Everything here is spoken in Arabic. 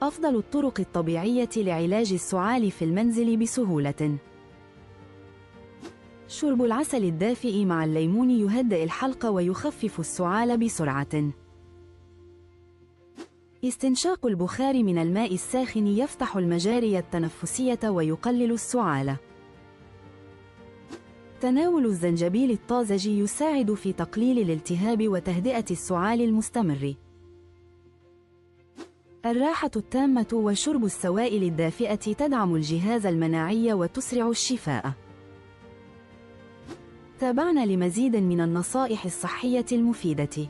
أفضل الطرق الطبيعية لعلاج السعال في المنزل بسهولة. شرب العسل الدافئ مع الليمون يهدئ الحلق ويخفف السعال بسرعة. استنشاق البخار من الماء الساخن يفتح المجاري التنفسية ويقلل السعال. تناول الزنجبيل الطازج يساعد في تقليل الالتهاب وتهدئة السعال المستمر. الراحة التامة وشرب السوائل الدافئة تدعم الجهاز المناعي وتسرع الشفاء. تابعنا لمزيد من النصائح الصحية المفيدة.